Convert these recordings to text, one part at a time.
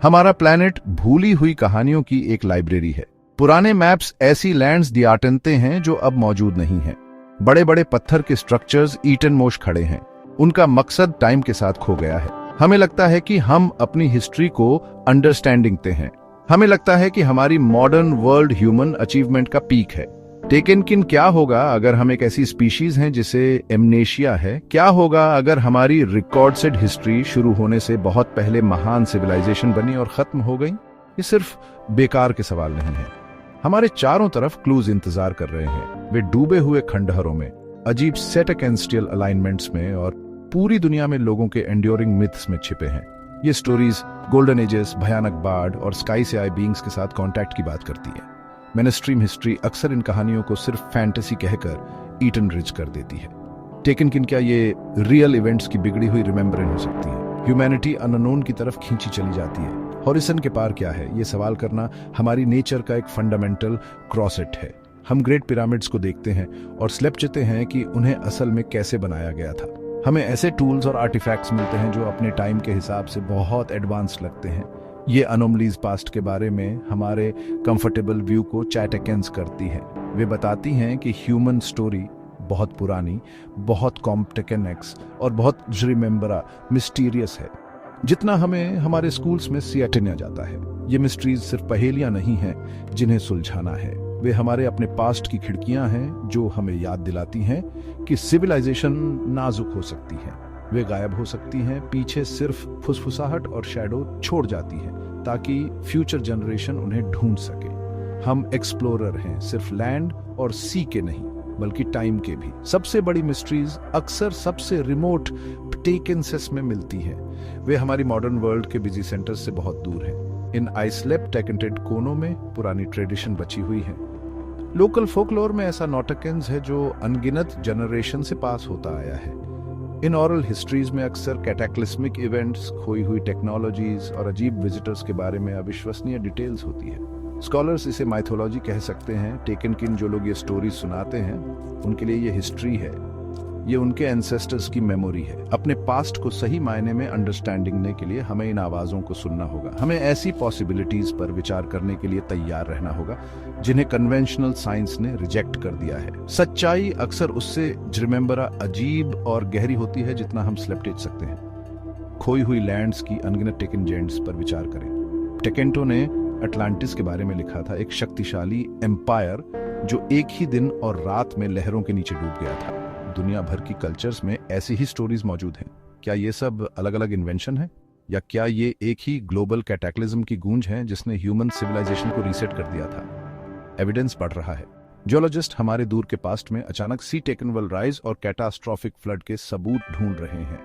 हमारा प्लैनेट भूली हुई कहानियों की एक लाइब्रेरी है। पुराने मैप्स ऐसी लैंड्स दियाटनते हैं जो अब मौजूद नहीं हैं। बड़े बड़े पत्थर के स्ट्रक्चर्स ईटन मोश खड़े हैं। उनका मकसद टाइम के साथ खो गया है। हमें लगता है कि हम अपनी हिस्ट्री को अंडरस्टैंडिंगते हैं। हमें लगता है कि हमारी मॉडर्न वर्ल्ड ह्यूमन अचीवमेंट का पीक है। टेकनकिन क्या होगा अगर हम एक ऐसी स्पीशीज हैं जिसे एमनेशिया है? क्या होगा अगर हमारी रिकॉर्डेड हिस्ट्री शुरू होने से बहुत पहले महान सिविलाइजेशन बनी और खत्म हो गई? ये सिर्फ बेकार के सवाल नहीं है। हमारे चारों तरफ क्लूज इंतजार कर रहे हैं। वे डूबे हुए खंडहरों में, अजीब सेटेकेंस्टियल अलाइनमेंट्स में और पूरी दुनिया में लोगों के एंड्योरिंग मिथ्स में छिपे हैं। ये स्टोरीज गोल्डन एजेस, भयानक बाढ़ और स्काई से आए बीइंग्स के साथ कांटेक्ट की बात करती है। मेनस्ट्रीम हिस्ट्री अक्सर इन कहानियों को सिर्फ फैंटेसी कहकर ईटन रिच कर देती है। टेकनकिन क्या ये रियल इवेंट्स की बिगड़ी हुई रिमेम्बरेंस हो सकती है? ह्यूमैनिटी अननोन की तरफ खींची चली जाती है। हॉरिजन के पार क्या है? ये सवाल करना हमारी नेचर का एक फंडामेंटल क्रॉसेट है। हम ग्रेट पिरामिड्स को देखते हैं और स्लेप्चते हैं कि उन्हें असल में कैसे बनाया गया था। हमें ऐसे टूल्स और आर्टिफैक्ट्स मिलते हैं जो अपने टाइम के हिसाब से बहुत एडवांस लगते हैं। ये अनोमलीज पास्ट के बारे में हमारे कंफर्टेबल व्यू को चैटेकेंस करती हैं। वे बताती हैं कि ह्यूमन स्टोरी बहुत पुरानी, बहुत कॉम्प्लेक्स और बहुत रिमेम्बरा मिस्टीरियस है, जितना हमें हमारे स्कूल्स में सियाटिना जाता है। ये मिस्ट्रीज सिर्फ पहेलियां नहीं हैं जिन्हें सुलझाना है। वे हमारे अपने पास्ट की खिड़कियां हैं जो हमें याद दिलाती हैं कि सिविलाइजेशन नाजुक हो सकती है। वे गायब हो सकती हैं, पीछे सिर्फ फुसफुसाहट और शैडो छोड़ जाती हैं ताकि फ्यूचर जनरेशन उन्हें ढूंढ सके। हम एक्सप्लोरर हैं, सिर्फ लैंड और सी के नहीं बल्कि टाइम के भी। सबसे बड़ी मिस्ट्रीज अक्सर सबसे रिमोट टेकनसेस में मिलती हैं। वे हमारी मॉडर्न वर्ल्ड के बिजी सेंटर्स से बहुत दूर हैं। इन आइसोलेट टेकेंटेड कोनों में पुरानी ट्रेडिशन बची हुई है। लोकल फोकलोर में ऐसा नॉटकेंस है जो अनगिनत जनरेशन से पास होता आया है। इन ऑरल हिस्ट्रीज में अक्सर कैटाक्लिस्मिक इवेंट्स, खोई हुई टेक्नोलॉजीज और अजीब विजिटर्स के बारे में अविश्वसनीय डिटेल्स होती है। स्कॉलर्स इसे माइथोलॉजी कह सकते हैं। टेकनकिन जो लोग ये स्टोरीज सुनाते हैं उनके लिए ये हिस्ट्री है। ये उनके एंसेस्टर्स की मेमोरी है। अपने पास्ट को सही मायने में अंडरस्टैंडिंग के लिए हमें इन आवाजों को सुनना होगा। हमें ऐसी पॉसिबिलिटीज पर विचार करने के लिए तैयार रहना होगा जिन्हें कन्वेंशनल साइंस ने रिजेक्ट कर दिया है। सच्चाई अक्सर उससे रिमेम्बरा अजीब और गहरी होती है जितना हम स्लेप्टेज सकते हैं। खोई हुई लैंड्स की अनगिनत टेकन जेंट्स पर विचार करें। टेकेंटो ने अटलांटिस के बारे में लिखा था, एक शक्तिशाली एम्पायर जो एक ही दिन और रात में लहरों के नीचे डूब गया था। दुनिया भर की कल्चर्स में ऐसी ही स्टोरीज मौजूद हैं। क्या ये सब अलग अलग इन्वेंशन है या क्या ये एक ही ग्लोबल कैटाक्लिज्म की गूंज है जिसने ह्यूमन सिविलाइजेशन को रीसेट कर दिया था? एविडेंस बढ़ रहा है। जियोलॉजिस्ट हमारे दूर के पास्ट में अचानक सी टेकनवल राइज और कैटास्ट्रॉफिक फ्लड के सबूत ढूंढ रहे हैं।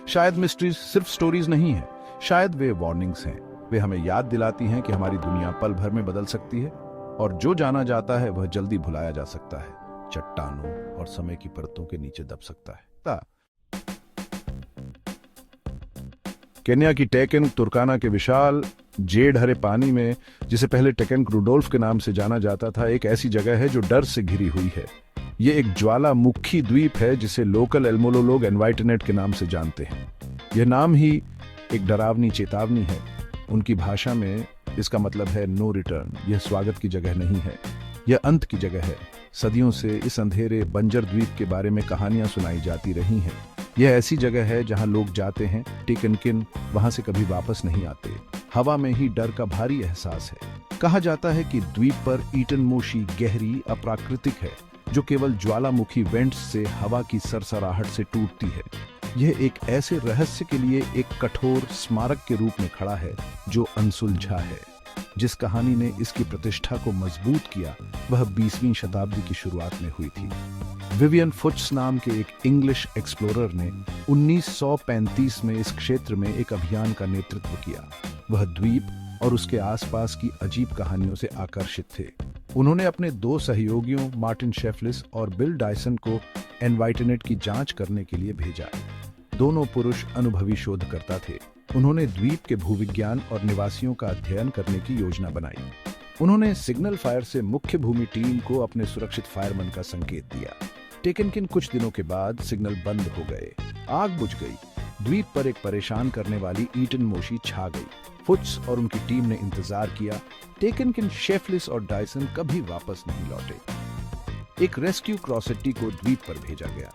शायद मिस्ट्रीज सिर्फ स्टोरीज नहीं है, शायद वे वार्निंग्स हैं। वे हमें याद दिलाती हैं कि हमारी दुनिया पल भर में बदल सकती है और जो जाना जाता है वह जल्दी भुलाया जा सकता है, चट्टानों और समय की परतों के नीचे दब सकता है। केन्या की टेकन तुर्काना के विशाल जेड हरे पानी में, जिसे पहले टेकन रुडोल्फ के नाम से जाना जाता था, एक ऐसी जगह है जो डर से घिरी हुई है। ये एक ज्वालामुखी द्वीप है जिसे लोकल एल्मोलो लोग एनवाइटनेट के नाम से जानते हैं। यह नाम ही एक डरावनी चेतावनी है। उनकी भाषा में इसका मतलब है नो रिटर्न। यह स्वागत की जगह नहीं है, यह अंत की जगह है। सदियों से इस अंधेरे बंजर द्वीप के बारे में कहानियां सुनाई जाती रही हैं। यह ऐसी जगह है जहां लोग जाते हैं, टेकनकिन वहां से कभी वापस नहीं आते। हवा में ही डर का भारी एहसास है। कहा जाता है कि द्वीप पर ईटन मोशी गहरी अप्राकृतिक है जो केवल ज्वालामुखी वेंट्स से हवा की सरसराहट से टूटती है। यह एक ऐसे रहस्य के लिए एक कठोर स्मारक के रूप में खड़ा है जो अनसुलझा है। जिस कहानी ने इसकी प्रतिष्ठा को मजबूत किया वह 20वीं शताब्दी की शुरुआत में हुई थी। विवियन फुट्स नाम के एक इंग्लिश एक्सप्लोरर ने 1935 में इस क्षेत्र में एक अभियान का नेतृत्व किया। वह द्वीप और उसके आसपास की अजीब कहानियों से आकर्षित थे। उन्होंने अपने 2 सहयोगियों मार्टिन शेफलिस और बिल डायसन को एनवाइटनेट की जांच करने के लिए भेजा। दोनों पुरुष अनुभवी शोधकर्ता थे। उन्होंने द्वीप के भूविज्ञान और निवासियों का अध्ययन करने की योजना बनाई। उन्होंने सिग्नल फायर से मुख्य भूमि टीम को अपने सुरक्षित फायरमैन का संकेत दिया। टेकनकिन कुछ दिनों के बाद सिग्नल बंद हो गए, आग बुझ गई। द्वीप पर एक परेशान करने वाली ईटन मोशी छा गई। फुट्स और उनकी टीम ने इंतजार किया। टेकनकिन, शेफलिस और डायसन कभी वापस नहीं लौटे। एक रेस्क्यू क्रॉसेटी को द्वीप पर भेजा गया।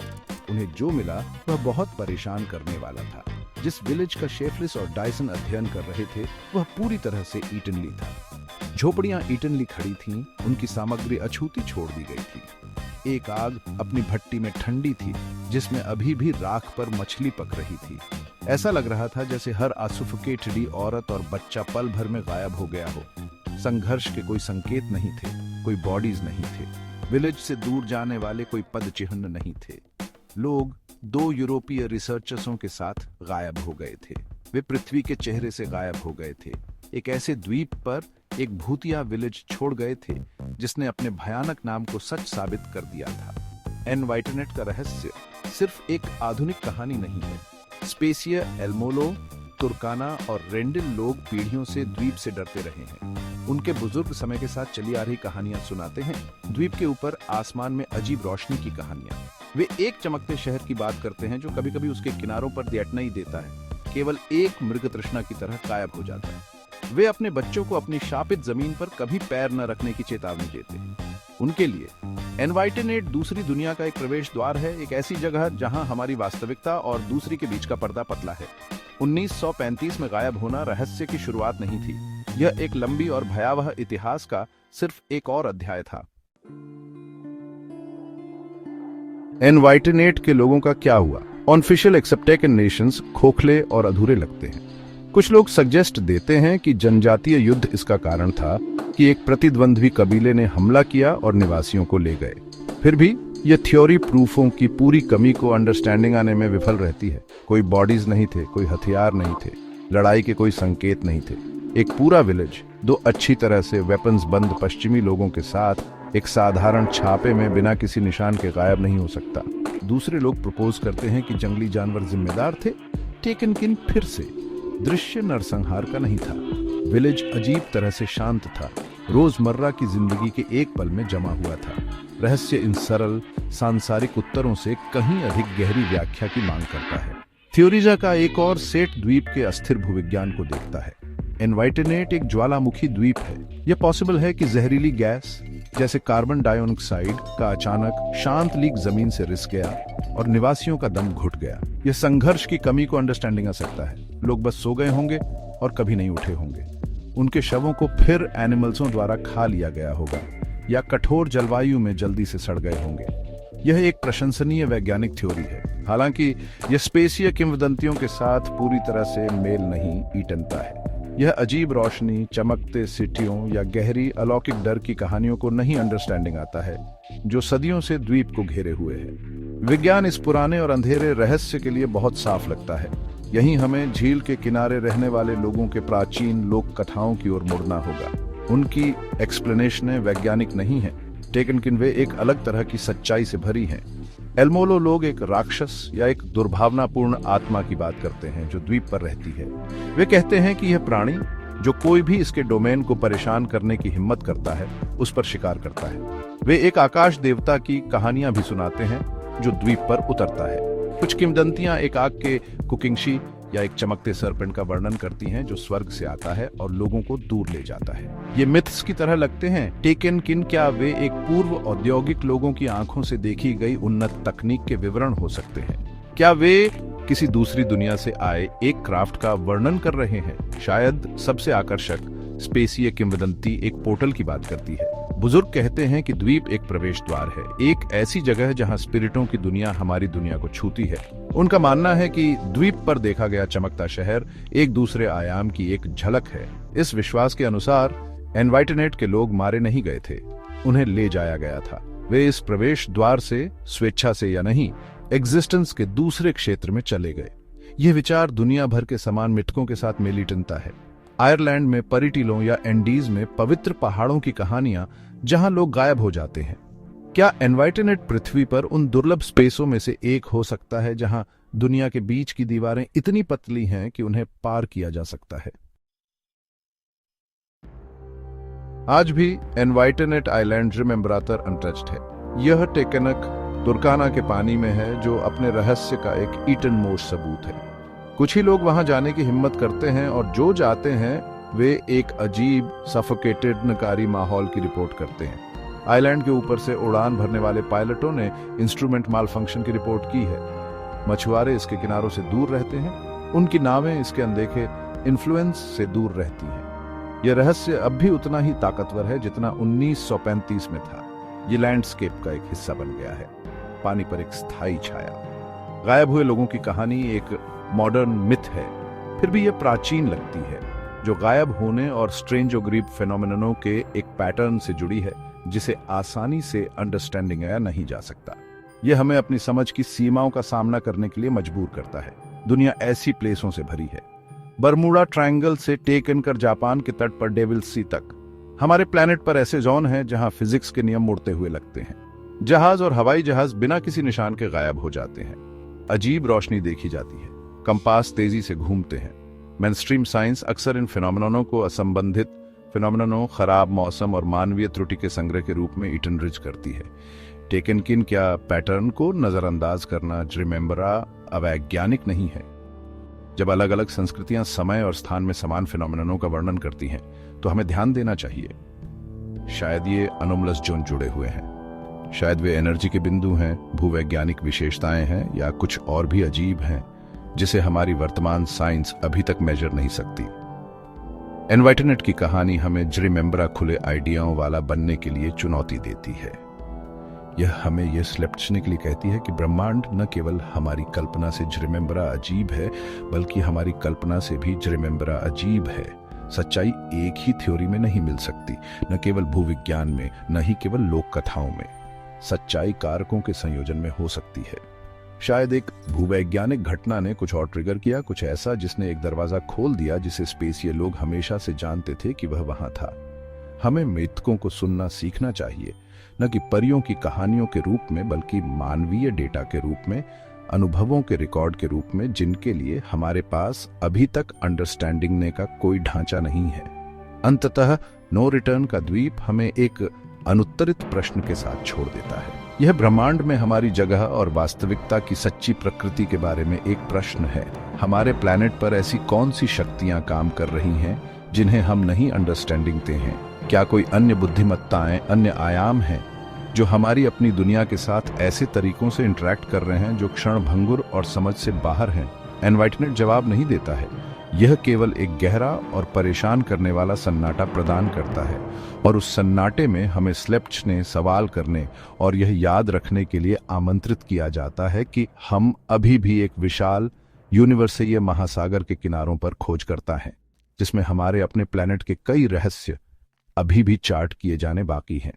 उन्हें जो मिला वह बहुत परेशान करने वाला था। जिस विलेज का शेफलिस और डायसन अध्ययन कर रहे थे वह पूरी तरह से ईटनली था। झोपड़ियां ईटनली खड़ी थीं, उनकी सामग्री अछूती छोड़ दी गई थी। एक आग अपनी भट्टी में ठंडी थी जिसमें अभी भी राख पर मछली पक रही थी। ऐसा लग रहा था जैसे हर असुफोकेटेड औरत और बच्चा पल भर में गायब हो गया हो। संघर्ष के कोई संकेत नहीं थे, कोई बॉडीज नहीं थे। विलेज से दूर जाने वाले कोई पद चिन्ह नहीं थे। लोग 2 यूरोपीय रिसर्चर्सों के साथ गायब हो गए थे। वे पृथ्वी के चेहरे से गायब हो गए थे। एक ऐसे द्वीप पर एक भूतिया विलेज छोड़ गए थे जिसने अपने भयानक नाम को सच साबित कर दिया था। एनवाइटनेट का रहस्य सिर्फ एक आधुनिक कहानी नहीं है। स्पेसिया, एल्मोलो, तुर्काना और रेंडिल लोग पीढ़ियों से द्वीप से डरते रहे हैं। उनके बुजुर्ग समय के साथ चली आ रही कहानियां सुनाते हैं। द्वीप के ऊपर आसमान में अजीब रोशनी की कहानियां। वे एक चमकते शहर की बात करते हैं जो कभी कभी उसके किनारों पर दियटना ही देता है, केवल एक मृग तृष्णा की तरह गायब हो जाता है। वे अपने बच्चों को अपनी शापित जमीन पर कभी पैर न रखने की चेतावनी देते हैं। उनके लिए एनवाइटनेट दूसरी दुनिया का एक प्रवेश द्वार है, एक ऐसी जगह जहां हमारी वास्तविकता और दूसरी के बीच का पर्दा पतला है। 1935 में गायब होना रहस्य की शुरुआत नहीं थी। यह एक लंबी और भयावह इतिहास का सिर्फ एक और अध्याय था। एनवाइटनेट के लोगों का क्या हुआ? ऑफिशियल एक्सेप्टेकन नेशंस खोखले और अधूरे लगते हैं। कुछ लोग सजेस्ट देते हैं कि जनजातीय युद्ध इसका कारण था कि एक प्रतिद्वंद्वी कबीले ने हमला किया और निवासियों को ले गए। फिर भी यह थ्योरी प्रूफों की पूरी कमी को अंडरस्टैंडिंग आने में विफल रहती है। कोई बॉडीज नहीं थे, कोई हथियार नहीं थे, लड़ाई के कोई संकेत नहीं थे। एक पूरा विलेज 2 अच्छी तरह से वेपन्स बंद पश्चिमी लोगों के साथ एक साधारण छापे में बिना किसी निशान के गायब नहीं हो सकता। दूसरे लोग प्रपोज करते हैं कि जंगली जानवर जिम्मेदार थे। टेकनकिन फिर से दृश्य नरसंहार का नहीं था। विलेज अजीब तरह से शांत था, रोजमर्रा की जिंदगी के एक पल में जमा हुआ था। रहस्य इन सरल सांसारिक उत्तरों से कहीं अधिक गहरी व्याख्या की मांग करता है। थ्योरीजा का एक और सेट द्वीप के अस्थिर भूविज्ञान को देखता है। एनवाइटनेट एक ज्वालामुखी द्वीप है। यह पॉसिबल है कि जहरीली गैस जैसे कार्बन डाइऑक्साइड का अचानक शांत लीक जमीन से रिस गया और निवासियों का दम घुट गया। यह संघर्ष की कमी को अंडरस्टैंडिंग आ सकता है। लोग बस सो गए होंगे और कभी नहीं उठे होंगे। उनके शवों को फिर एनिमल्सों द्वारा खा लिया गया होगा या कठोर जलवायु में जल्दी से सड़ गए होंगे। यह एक प्रशंसनीय वैज्ञानिक थ्योरी है, हालांकि यह स्पेसीय किंवदंतियों के साथ पूरी तरह से मेल नहीं ईटनता है। यह अजीब रोशनी, चमकते सिटियों या गहरी अलौकिक डर की कहानियों को नहीं अंडरस्टैंडिंग आता है जो सदियों से द्वीप को घेरे हुए है। विज्ञान इस पुराने और अंधेरे रहस्य के लिए बहुत साफ लगता है। यही हमें झील के किनारे रहने वाले लोगों के प्राचीन लोक कथाओं की ओर मुड़ना होगा। उनकी एक्सप्लेनेशनें वैज्ञानिक नहीं है, टेकनकिन वे एक अलग तरह की सच्चाई से भरी हैं। एल्मोलो लोग एक राक्षस या एक दुर्भावनापूर्ण आत्मा की बात करते हैं जो द्वीप पर रहती है। वे कहते हैं कि यह प्राणी जो कोई भी इसके डोमेन को परेशान करने की हिम्मत करता है उस पर शिकार करता है। वे एक आकाश देवता की कहानियां भी सुनाते हैं जो द्वीप पर उतरता है। कुछ किंवदंतियां एक आग के कुकिंगशी या एक चमकते सरपेंट का वर्णन करती हैं जो स्वर्ग से आता है और लोगों को दूर ले जाता है। ये मिथ्स की तरह लगते हैं। टेकनकिन, क्या वे एक पूर्व औद्योगिक लोगों की आंखों से देखी गई उन्नत तकनीक के विवरण हो सकते हैं? क्या वे किसी दूसरी दुनिया से आए एक क्राफ्ट का वर्णन कर रहे हैं? शायद सबसे आकर्षक स्पेसीय किंवदंती एक पोर्टल की बात करती है। बुजुर्ग कहते हैं कि द्वीप एक प्रवेश द्वार है, एक ऐसी जगह जहां स्पिरिटों की दुनिया हमारी दुनिया को छूती है। उनका मानना है कि द्वीप पर देखा गया चमकता शहर एक दूसरे आयाम की एक झलक है। इस विश्वास के अनुसार एनवाइटनेट के लोग मारे नहीं गए थे, उन्हें ले जाया गया था। वे इस प्रवेश द्वार से स्वेच्छा से या नहीं एग्जिस्टेंस के दूसरे क्षेत्र में चले गए। यह विचार दुनिया भर के समान मिथकों के साथ मेलिटनता है। आयरलैंड में परिटिलों या एंडीज में पवित्र पहाड़ों की कहानियां जहां लोग गायब हो जाते हैं। क्या एनवाइटनेट पृथ्वी पर उन दुर्लभ स्पेसों में से एक हो सकता है जहां दुनिया के बीच की दीवारें इतनी पतली हैं कि उन्हें पार किया जा सकता है? आज भी एनवाइटनेट आइलैंड रिमेम्बरातर अनटच्ड है। यह टेकनक तुर्काना के पानी में है जो अपने रहस्य का एक ईटन मोस्ट सबूत है। कुछ ही लोग वहां जाने की हिम्मत करते हैं और जो जाते हैं वे एक अजीब सफोकेटेड नकारी माहौल की रिपोर्ट करते हैं। आइलैंड के ऊपर से उड़ान भरने वाले पायलटों ने इंस्ट्रूमेंट माल फंक्शन की रिपोर्ट की है। मछुआरे इसके किनारों से दूर रहते हैं, उनकी नावें इसके अनदेखे इन्फ्लुएंस से दूर रहती हैं। यह रहस्य अब भी उतना ही ताकतवर है जितना 1935 में था। ये लैंडस्केप का एक हिस्सा बन गया है, पानी पर एक स्थायी छाया। गायब हुए लोगों की कहानी एक मॉडर्न मिथ है, फिर भी यह प्राचीन लगती है, जो गायब होने और स्ट्रेंज और ग्रीप फेनोमेननों के एक पैटर्न से जुड़ी है जिसे आसानी से अंडरस्टैंडिंग आया नहीं जा सकता। यह हमें अपनी समझ की सीमाओं का सामना करने के लिए मजबूर करता है। दुनिया ऐसी प्लेसों से भरी है, बरमूडा ट्रायंगल से टेकन कर जापान के तट पर डेविल सी तक। हमारे प्लेनेट पर ऐसे जोन हैं जहां फिजिक्स के नियम मुड़ते हुए लगते हैं। जहाज और हवाई जहाज बिना किसी निशान के गायब हो जाते हैं। अजीब रोशनी देखी जाती है, कंपास तेजी से घूमते हैं। मेनस्ट्रीम साइंस अक्सर इन फिनोमेननों को असंबंधित फिनोमेननों, खराब मौसम और मानवीय त्रुटि के संग्रह के रूप में इटनरिच करती है। टेकन किन क्या पैटर्न को नजरअंदाज करना रिमेम्बरा अवैज्ञानिक नहीं है। जब अलग अलग संस्कृतियां समय और स्थान में समान फिनोमेननों का वर्णन करती हैं तो हमें ध्यान देना चाहिए। शायद ये अनोमलस जोन जुड़े हुए हैं, शायद वे एनर्जी के बिंदु हैं, भूवैज्ञानिक विशेषताएं हैं, या कुछ और भी अजीब हैं जिसे हमारी वर्तमान साइंस अभी तक मेजर नहीं सकती। एनवाइटनेट की कहानी हमें रिमेम्बरा खुले आइडियाओं वाला बनने के लिए चुनौती देती है। यह हमें यह स्लेप्टने के लिए कहती है कि ब्रह्मांड न केवल हमारी कल्पना से रिमेम्बरा अजीब है, बल्कि हमारी कल्पना से भी रिमेम्बरा अजीब है। सच्चाई एक ही थ्योरी में नहीं मिल सकती, न केवल भूविज्ञान में, न ही केवल लोक कथाओं में। सच्चाई कारकों के संयोजन में हो सकती है। शायद एक भूवैज्ञानिक घटना ने कुछ और ट्रिगर किया, कुछ ऐसा जिसने एक दरवाजा खोल दिया जिसे स्पेसीय लोग हमेशा से जानते थे कि वह वहां था। हमें मृतकों को सुनना सीखना चाहिए, न कि परियों की कहानियों के रूप में, बल्कि मानवीय डेटा के रूप में, अनुभवों के रिकॉर्ड के रूप में, जिनके लिए हमारे पास अभी तक अंडरस्टैंडिंग ने का कोई ढांचा नहीं है। अंततः नो रिटर्न का द्वीप हमें एक अनुत्तरित प्रश्न के साथ छोड़ देता है। यह ब्रह्मांड में हमारी जगह और वास्तविकता की सच्ची प्रकृति के बारे में एक प्रश्न है। हमारे प्लैनेट पर ऐसी कौन सी शक्तियां काम कर रही हैं जिन्हें हम नहीं अंडरस्टैंडिंग देते हैं? क्या कोई अन्य बुद्धिमत्ताएं, अन्य आयाम हैं जो हमारी अपनी दुनिया के साथ ऐसे तरीकों से इंटरैक्ट कर रहे हैं जो क्षणभंगुर और समझ से बाहर हैं? एनवाइटनेट जवाब नहीं देता है, यह केवल एक गहरा और परेशान करने वाला सन्नाटा प्रदान करता है, और उस सन्नाटे में हमें स्लेप्च ने सवाल करने और यह याद रखने के लिए आमंत्रित किया जाता है कि हम अभी भी एक विशाल यूनिवर्सीय महासागर के किनारों पर खोज करता है, जिसमें हमारे अपने प्लैनेट के कई रहस्य अभी भी चार्ट किए जाने बाकी हैं।